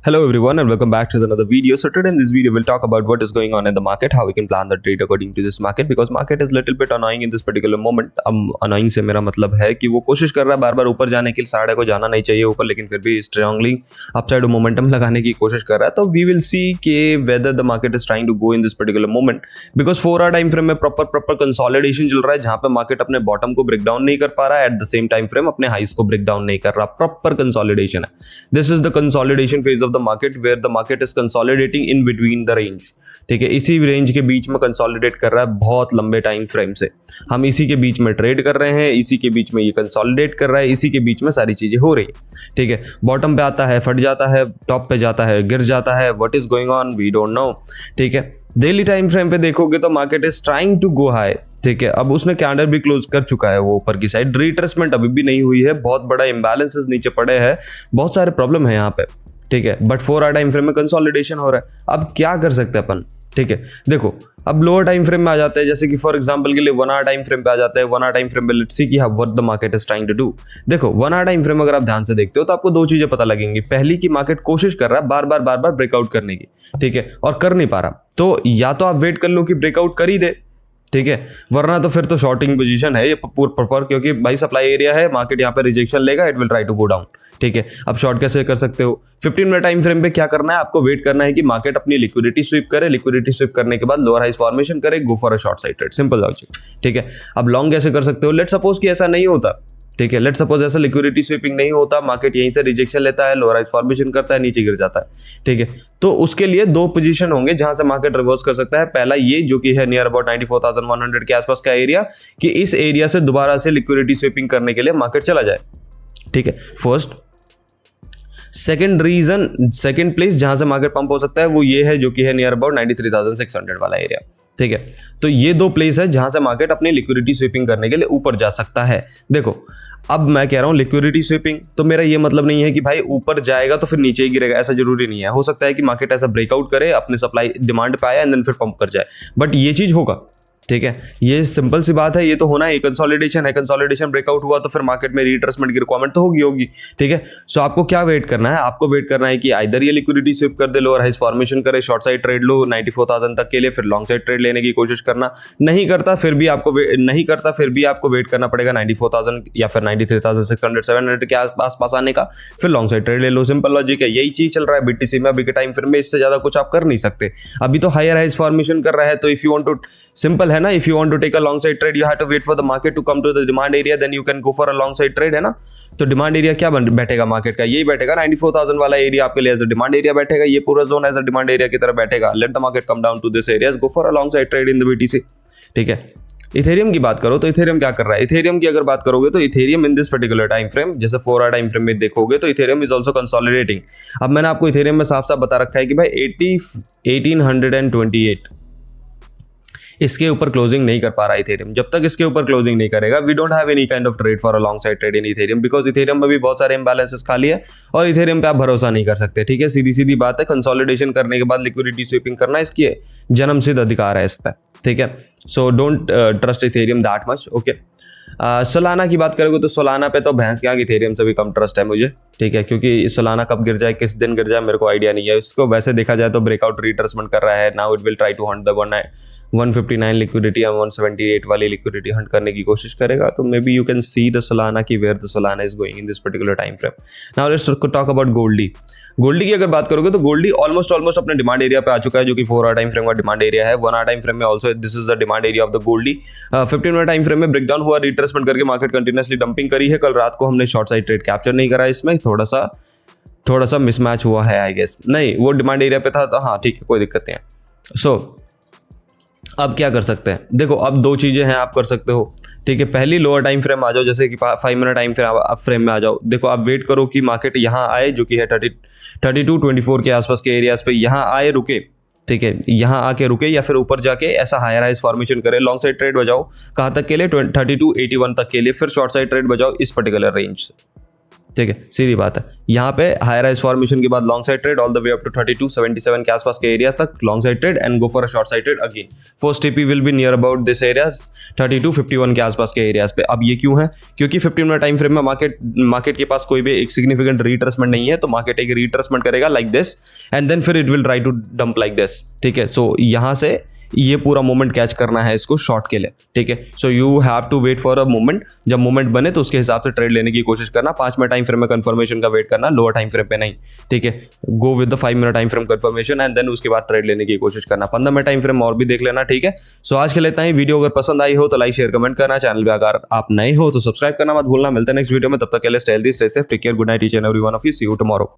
Hello everyone and welcome back to another video. So today in this video we'll talk about what is going on in the market, how we can plan the trade according to this market because market is little bit annoying in this particular moment. Annoying से मेरा मतलब है कि वो कोशिश कर रहा है बार बार ऊपर जाने के लिए, साढ़े को जाना नहीं चाहिए ऊपर, लेकिन फिर भी स्ट्रांगली अपसाइड मोमेंटम लगाने की कोशिश कर रहा है. तो वी विल सी कि whether the market is trying to go in this particular moment because 4 hour time frame में प्रॉपर कंसोलिडेशन चल रहा है, जहां पे मार्केट अपने बॉटम को ब्रेक डाउन नहीं कर पा रहा है, at the same time frame अपने हाइस को ब्रेक डाउन नहीं कर रहा. प्रॉपर कंसोलिडेशन है. This is the consolidation phase of the market where the market is consolidating in between the range. ठीक है, इसी रेंज के बीच में कंसोलिडेट कर रहा है बहुत लंबे टाइम फ्रेम से. हम इसी के बीच में ट्रेड कर रहे हैं, इसी के बीच में ये कंसोलिडेट कर रहा है, इसी के बीच में सारी चीजें हो रही है. ठीक है, बॉटम पे आता है, फट जाता है, टॉप पे जाता है, गिर जाता है. What is going on we don't know. ठीक है, डेली टाइम फ्रेम पे देखोगे तो market is trying to go high. ठीक है, अब उसने कैंडल भी क्लोज कर चुका है वो ऊपर की साइड. रिट्रेसमेंट अभी भी नहीं हुई है, बहुत बड़ा इम्बैलेंसेस नीचे पड़े हैं, बहुत सारे प्रॉब्लम है यहाँ पे. ठीक है, बट 4 आवर टाइम फ्रेम में कंसोलिडेशन हो रहा है. अब क्या कर सकते हैं अपन? ठीक है, देखो अब लोअर टाइम फ्रेम में आ जाते हैं, जैसे कि फॉर एग्जांपल के लिए 1 आवर टाइम फ्रेम पे आ जाते हैं. 1 आवर टाइम फ्रेम पे लेट्स सी कि what the market is trying to do. देखो 1 आवर टाइम फ्रेम अगर आप ध्यान से देखते हो तो आपको दो चीजें पता लगेंगी. पहली कि मार्केट कोशिश कर रहा है बार बार ब्रेकआउट करने की. ठीक है, और कर नहीं पा रहा, तो या तो आप वेट कर लो कि ब्रेकआउट कर ही दे. ठीक है, वरना तो फिर तो शॉर्टिंग पोजीशन है ये प्रॉपर, क्योंकि भाई सप्लाई एरिया है, मार्केट यहाँ पे रिजेक्शन लेगा, it will try to go down. ठीक है, अब शॉर्ट कैसे कर सकते हो? 15 मिनट टाइम फ्रेम पे क्या करना है आपको? वेट करना है कि मार्केट अपनी लिक्विडिटी स्वीप करे, लिक्विडिटी स्वीप करने के बाद लोअर हाइस फॉर्मेशन करे, गो for a short side trade. Simple logic. ठीक है, अब लॉन्ग कैसे कर सकते हो? लेट्स सपोज कि ऐसा नहीं होता. ठीक है, लेट्स सपोज ऐसा लिक्विडिटी स्वीपिंग नहीं होता, मार्केट यहीं से रिजेक्शन लेता है, लोअर हाइस फॉर्मेशन करता है, नीचे गिर जाता है. ठीक है, तो उसके लिए दो पोजीशन होंगे जहां से मार्केट रिवर्स कर सकता है. पहला ये जो कि है नियर अबाउट 94,100 के आसपास का एरिया, कि इस एरिया से दोबारा से लिक्विडिटी स्वीपिंग करने के लिए मार्केट चला जाए. ठीक है, फर्स्ट. सेकंड प्लेस जहां से मार्केट पंप हो सकता है वो ये है जो कि है नियर अबाउट 93,600 वाला एरिया. ठीक है, तो ये दो प्लेस है जहां से मार्केट अपनी लिक्विडिटी स्वीपिंग करने के लिए ऊपर जा सकता है. देखो अब मैं कह रहा हूं लिक्विडिटी स्वीपिंग, तो मेरा ये मतलब नहीं है कि भाई ऊपर जाएगा तो फिर नीचे ही गिरेगा, ऐसा जरूरी नहीं है. हो सकता है कि मार्केट ऐसा ब्रेकआउट करे, अपने सप्लाई डिमांड पे आए एंड देन फिर पंप कर जाए, बट ये चीज होगा. ठीक है, ये सिंपल सी बात है, ये तो होना है. कंसोलिडेशन है, कंसोलिडेशन ब्रेकआउट हुआ तो फिर मार्केट में रिट्रेसमेंट की रिक्वायरमेंट तो होगी. ठीक है, सो आपको क्या वेट करना है? आपको वेट करना है कि आइदर ये लिक्विडिटी स्वीप कर दे, लोअर हाइस फॉर्मेशन करे, शॉर्ट साइड ट्रेड लो 94,000 तक के लिए, फिर लॉन्ग साइड ट्रेड लेने की कोशिश करना. नहीं करता फिर भी आपको वेट करना पड़ेगा 94,000 या फिर 93,600 700 के आसपास आने का, फिर लॉन्ग साइड ट्रेड ले लो. सिंपल लॉजिक है, यही चीज चल रहा है बीटीसी में अभी के टाइम फ्रेम में. इससे ज्यादा कुछ आप कर नहीं सकते. अभी तो हायर हाइस फॉर्मेशन कर रहा है, तो if you want to, simple है ना, if you want to take a long side trade you have to wait for the market to come to the demand area, then you can go for a long side trade, है ना. तो demand area क्या बैठेगा market का? यही बैठेगा 94,000 वाला area आपके लिए एज अ डिमांड एरिया बैठेगा. ये पूरा zone as a demand area की तरह बैठेगा. Let the market come down to this area, go for a long side trade in the BTC. ठीक है, इथेरियम की बात करो तो इथेरियम क्या कर रहा है? इथेरियम की अगर बात करोगे तो Ethereum in this particular time frame, जैसे 4 आवर टाइम फ्रेम में देखोगे तो इथेरियम इज आल्सो कंसोलिडेटिंग. अब मैंने आपको इथेरियम में साफ साफ बता रखा है कि भाई 1828 इसके ऊपर क्लोजिंग नहीं कर पा रहा इथेरियम. जब तक इसके ऊपर क्लोजिंग नहीं करेगा we don't have any kind of trade for a long side trade in Ethereum, because Ethereum में भी बहुत सारे इंबैलेंसेस खाली है और इथेरियम पे आप भरोसा नहीं कर सकते. ठीक है, सीधी सीधी बात है. कंसोलिडेशन करने के बाद लिक्विडिटी स्वीपिंग करना इसकी है, जन्मसिद्ध अधिकार है इस पर. ठीक है, so don't trust Ethereum that much. Okay, Solana की बात करोगे तो सोलाना पे तो भैंस के आगे इथेरियम से भी कम ट्रस्ट है मुझे. ठीक है, क्योंकि सोलाना कब गिर जाए, किस दिन गिर जाए, मेरे को आइडिया नहीं है. इसको वैसे देखा जाए तो ब्रेकआउट रिट्रेसमेंट कर रहा है. Now it will try to hunt the 159 liquidity या 178 वाली लिक्विडिटी हंट करने की कोशिश करेगा. तो maybe you can see the Solana की where the Solana is going in this particular time frame. Now let's talk about goldy. Goldy की अगर बात करोगे तो गोल्डी ऑलमोस्ट अपने डिमांड एरिया पे आ चुका है, जो कि 4 आवर टाइम फ्रेम का डिमांड एरिया है. 1 आवर टाइम फ्रेम में also this is the demand area of the goldy. 15 minute time frame में ब्रेकडाउन हुआ, रिट्रेसमेंट करके मार्केट कंटिन्यूअसली डंपिंग करी है. कल रात को हमने शॉर्ट साइड ट्रेड कैप्चर नहीं करा, इसमें थोड़ा सा मिसमैच हुआ है आई गेस. नहीं, वो डिमांड एरिया पे था तो हाँ ठीक है, कोई दिक्कत नहीं है. सो अब क्या कर सकते हैं? देखो अब दो चीजें हैं आप कर सकते हो. ठीक है, पहली लोअर टाइम फ्रेम आ जाओ, जैसे कि 5 मिनट टाइम फ्रेम में आ जाओ. देखो आप वेट करो कि मार्केट यहाँ आए, जो कि है 32-24 के आसपास के एरियाज पे यहाँ आए, रुके. ठीक है, यहाँ आके रुके या फिर ऊपर जाके ऐसा हायर हाइस फॉर्मेशन करे, लॉन्ग साइड ट्रेड बजाओ. कहाँ तक के लिए? 3281 तक के लिए. फिर शॉर्ट साइड ट्रेड बजाओ इस पर्टिकुलर रेंज से. ठीक है, सीधी बात है। यहाँ पे हाई राइज फॉर्मेशन के बाद long side trade all the way up to 32 77 के आसपास के एरिया तक long side trade and go for a short side trade again. First TP will be near about this areas 32 51 के आसपास के एरियाज पे। अब ये क्यों है? क्योंकि 15 मिनट टाइम फ्रेम में मार्केट के पास कोई भी एक सिग्निफिकेंट रिट्रेसमेंट नहीं है, तो मार्केट एक रिट्रेसमेंट करेगा लाइक दिस एंड देन फिर it will try to dump like this. ठीक है, सो यहाँ से ये पूरा मोमेंट कैच करना है इसको शॉर्ट के लिए। ठीक है, so you have to wait for a moment. जब मोमेंट बने तो उसके हिसाब से ट्रेड लेने की कोशिश करना। 5 मिनट टाइम फ्रेम में कंफर्मेशन का वेट करना, लोअर टाइम फ्रेम पे नहीं। ठीक है, go with the 5 minute time frame confirmation and then उसके बाद ट्रेड लेने की कोशिश करना। 15 मिनट टाइम फ्रेम और भी देख लेना। ठीक है, सो आज के लिए इतना ही। वीडियो अगर पसंद आई हो तो लाइक शेयर कमेंट करना। चैनल पे अगर आप नए हो तो सब्सक्राइब करना मत भूलना। मिलते हैं नेक्स्ट वीडियो में, तब तक के लिए stay healthy stay safe, take care, good night each and every one of you, see you tomorrow.